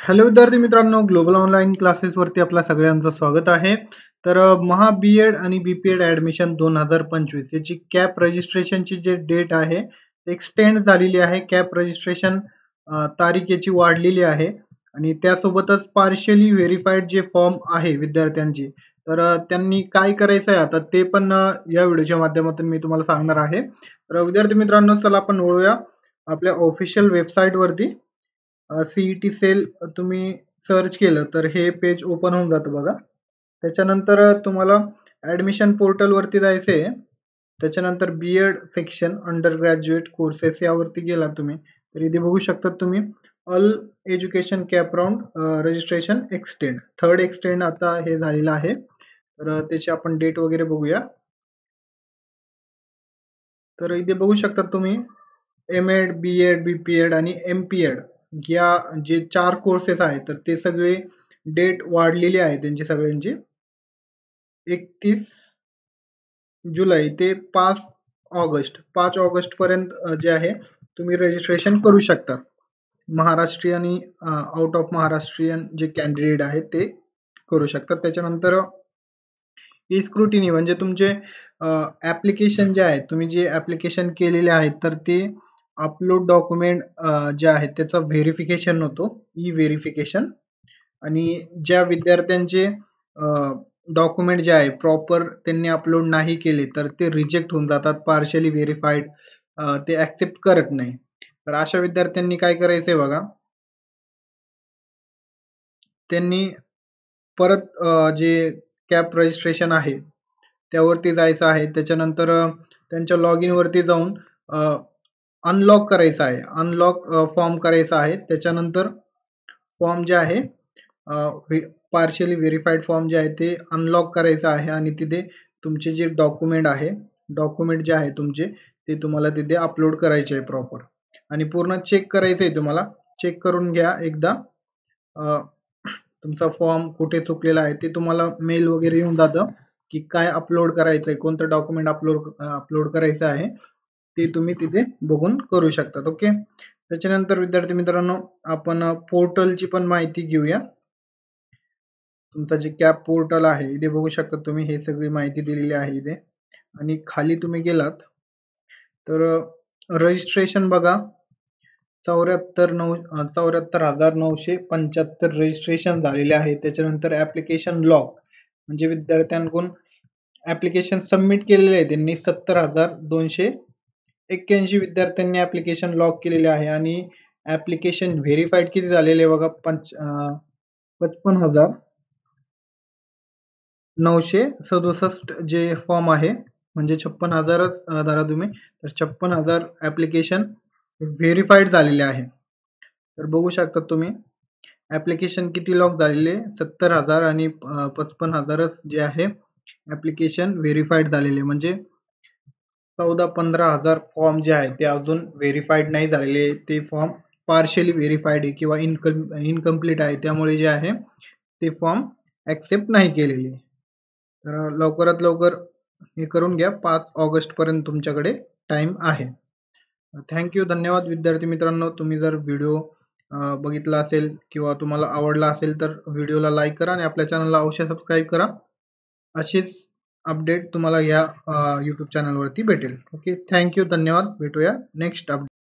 Hello विद्यार्थी मित्रांनो, global online क्लासेसवरती आपल्या सगळ्यांचं स्वागत आहे. तर महा बी.एड आणि बी.पी.एड ॲडमिशन 2025 याची कॅप रजिस्ट्रेशनची जे डेट आहे एक्सटेंड झालेली आहे. कॅप रजिस्ट्रेशन तारीख याची वाढलेली आहे आणि त्यासोबतच पार्शियली व्हेरिफाईड जे फॉर्म आहे विद्यार्थ्यांची, तर त्यांनी काय करायचं आहे आता ते पण या व्हिडिओच्या माध्यमातून मी तुम्हाला सांगणार आहे. तर विद्यार्थी मित्रांनो, चला आपण वळूया आपल्या ऑफिशियल वेबसाईटवरती. सीईटी सेल तुम्ही सर्च केलं तर हे पेज ओपन होऊन जातं बघा. त्याच्यानंतर तुम्हाला ॲडमिशन पोर्टलवरती जायचं आहे. त्याच्यानंतर B Ed section under graduate courses यावरती गेला तुम्ही तर इथे बघू शकता तुम्ही all education cap round registration extend third extend आता हे झालेलं आहे. तर त्याची आपण डेट वगैरे बघूया. तर इथे बघू शकता तुम्ही एम.एड, बी.एड, बी.पी.एड आणि एम.पी.एड या जे 4 कोर्सेस आहेत तर ते सगळे डेट वाढलेली आहे त्यांची सगळ्यांची. 31 जुलै ते 5 ऑगस्ट पर्यंत जे आहे तुम्ही रजिस्ट्रेशन करू शकता. महाराष्ट्रीयन आणि आउट ऑफ महाराष्ट्रीयन जे कॅन्डिडेट आहेत ते करू शकतात. त्याच्यानंतर ई स्क्रुटिनी म्हणजे तुमचे ॲप्लिकेशन जे आहे, तुम्ही जे ॲप्लिकेशन केलेले आहेत तर ते अपलोड डॉक्युमेंट जे आहेत त्याचं व्हेरिफिकेशन होतो, ई व्हेरिफिकेशन. आणि ज्या विद्यार्थ्यांचे डॉक्युमेंट जे आहे प्रॉपर त्यांनी अपलोड नाही केले तर ते रिजेक्ट होऊन जातात, पार्शियली व्हेरिफाईड ते ॲक्सेप्ट करत नाही. तर अशा विद्यार्थ्यांनी काय करायचंय बघा, त्यांनी परत जे कॅप रजिस्ट्रेशन आहे त्यावरती जायचं आहे. त्याच्यानंतर त्यांच्या लॉग इनवरती जाऊन अनलॉक करायचं आहे, अनलॉक फॉर्म करायचा आहे. त्याच्यानंतर फॉर्म जे आहे पार्शियली व्हेरिफाईड फॉर्म जे आहे ते अनलॉक करायचं आहे आणि तिथे तुमचे जे डॉक्युमेंट जे आहे तुमचे ते तुम्हाला तिथे अपलोड करायचे आहे प्रॉपर आणि पूर्ण चेक करायचं आहे. तुम्हाला चेक करून घ्या एकदा. तुमचा फॉर्म कुठे चुकलेला आहे ते तुम्हाला मेल वगैरे येऊन जातं की काय अपलोड करायचं आहे, कोणतं डॉक्युमेंट अपलोड करायचं आहे ते तुम्ही तिथे बघून करू शकता. ओके. त्याच्यानंतर विद्यार्थी मित्रांनो, आपण पोर्टलची पण माहिती घेऊया. तुमचा जे कॅप पोर्टल आहे इथे बघू शकता तुम्ही, हे सगळी माहिती दिलेली आहे इथे. आणि खाली तुम्ही गेलात तर रजिस्ट्रेशन बघा, 74,975 रजिस्ट्रेशन झालेले आहे. त्याच्यानंतर ॲप्लिकेशन लॉग म्हणजे विद्यार्थ्यांकडून ॲप्लिकेशन सबमिट केलेले आहे त्यांनी 70,281 विद्यार्थ्यांनी ॲप्लिकेशन लॉग केलेले आहे आणि ॲप्लिकेशन व्हेरिफाईड किती झालेले आहे बघा, 55,967 जे फॉर्म आहे, म्हणजे 56,000च धरा तुम्ही, तर 56,000 ॲप्लिकेशन व्हेरिफाईड झालेले आहे. तर बघू शकता तुम्ही ॲप्लिकेशन किती लॉग झालेले, 70,000 आणि 55,000च जे आहे ॲप्लिकेशन व्हेरिफाईड झालेले, म्हणजे 14-15,000 फॉर्म जे आहे ते अजून व्हेरिफाईड नाही झालेले. ते फॉर्म पार्शियली व्हेरिफाईड आहे किंवा इनकम्प्लीट आहे, त्यामुळे जे आहे ते फॉर्म ॲक्सेप्ट नाही केलेले. तर लवकरात लवकर हे करून घ्या, 5 ऑगस्ट पर्यंत तुमच्याकडे टाइम आहे. थँक्यू, धन्यवाद विद्यार्थी मित्रांनो. तुम्ही जर व्हिडिओ बघितला असेल किंवा तुम्हाला आवडला असेल तर व्हिडिओला लाईक करा आणि आपल्या चॅनलला अवश्य सबस्क्राईब करा. अशीच अपडेट तुम्हाला या यूट्यूब चॅनलवरती भेटेल. ओके, थँक्यू, धन्यवाद. भेटूया नेक्स्ट अपडेट.